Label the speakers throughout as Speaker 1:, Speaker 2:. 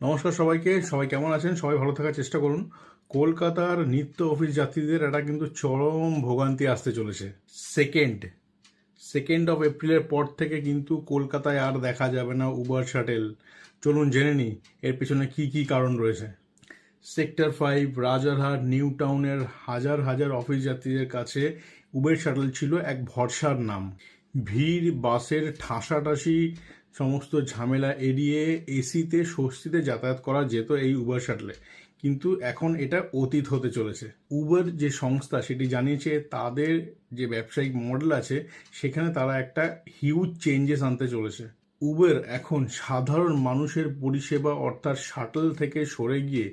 Speaker 1: নমস্কার সবাইকে। সবাই কেমন আছেন? সবাই ভালো থাকার চেষ্টা করুন। কলকাতার নিত্য অফিস যাত্রীদের একটা কিন্তু চরম ভোগান্তি আসতে চলেছে। সেকেন্ড অফ এপ্রিলের পর থেকে কিন্তু কলকাতায় আর দেখা যাবে না উবার শাটেল। চলুন জেনে নিই এর পেছনে কি কি কারণ রয়েছে। সেক্টর 5, রাজারহাট, নিউ টাউনের হাজার হাজার অফিস যাত্রীদের কাছে উবের শাটল ছিল এক ভরসার নাম। ভিড়, বাসের ঠাসাঠাসি, সমস্ত ঝামেলা এড়িয়ে এসিতে স্বস্তিতে যাতায়াত করা যেত এই উবার শাটলে। কিন্তু এখন এটা অতীত হতে চলেছে। উবার যে সংস্থা সেটি জানিয়েছে তাদের যে ব্যবসায়িক মডেল আছে সেখানে তারা একটা হিউজ চেঞ্জেস আনতে চলেছে। উবের এখন সাধারণ মানুষের পরিষেবা অর্থাৎ শাটল থেকে সরে গিয়ে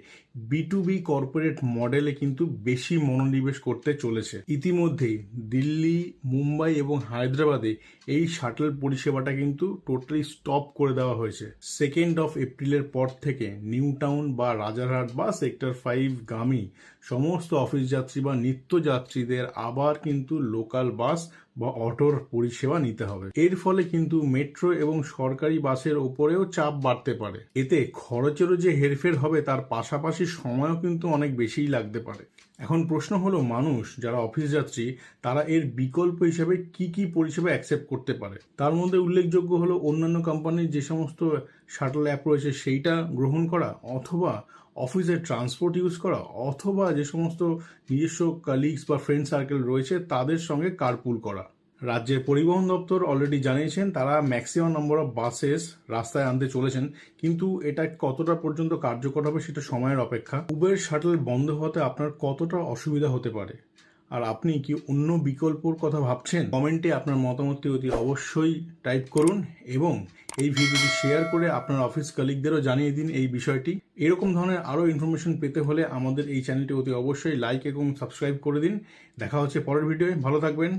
Speaker 1: B2B কর্পোরেট মডেলে কিন্তু বেশি মনোনিবেশ করতে চলেছে। ইতিমধ্যেই দিল্লি, মুম্বাই এবং হায়দ্রাবাদে এই শাটল পরিষেবাটা কিন্তু টোটালি স্টপ করে দেওয়া হয়েছে। সেকেন্ড অফ এপ্রিলের পর থেকে নিউ টাউন বা রাজারহাট বা সেক্টর 5 গামী সমস্ত অফিস যাত্রী বা নিত্য যাত্রীদের আবার কিন্তু লোকাল বাস বা অটোর পরিষেবা নিতে হবে। এর ফলে কিন্তু মেট্রো এবং সরকারি বাসের ওপরেও চাপ বাড়তে পারে। এতে খরচেরও যে হেরফের হবে তার পাশাপাশি সময়ও কিন্তু অনেক বেশিই লাগতে পারে। এখন প্রশ্ন হলো, মানুষ যারা অফিস যাত্রী তারা এর বিকল্প হিসেবে কি কি পরিষেবা অ্যাকসেপ্ট করতে পারে। তার মধ্যে উল্লেখযোগ্য হলো অন্যান্য কোম্পানির যে সমস্ত শাটল অ্যাপ রয়েছে সেইটা গ্রহণ করা, অথবা অফিসের ট্রান্সপোর্ট ইউজ করা, অথবা যে সমস্ত নিজস্ব কালিগস বা ফ্রেন্ড সার্কেল রয়েছে তাদের সঙ্গে কারপুল করা। রাজ্যের পরিবহন দপ্তর অলরেডি জানিয়েছেন তারা ম্যাক্সিমাম নম্বর অফ বাসেস রাস্তায় আনতে চলেছেন, কিন্তু এটা কতটা পর্যন্ত কার্যকর হবে সেটা সময়ের অপেক্ষা। উবের শাটল বন্ধ হতে আপনার কতটা অসুবিধা হতে পারে, আর আপনি কি অন্য বিকল্পর কথা ভাবছেন? কমেন্টে আপনার মতামতটি অতি অবশ্যই টাইপ করুন এবং এই ভিডিওটি শেয়ার করে আপনার অফিস কলিগদেরও জানিয়ে দিন এই বিষয়টি। এরকম ধরনের আরও ইনফরমেশন পেতে হলে আমাদের এই চ্যানেলটি অতি অবশ্যই লাইক এবং সাবস্ক্রাইব করে দিন। দেখা হচ্ছে পরের ভিডিওয়ে। ভালো থাকবেন।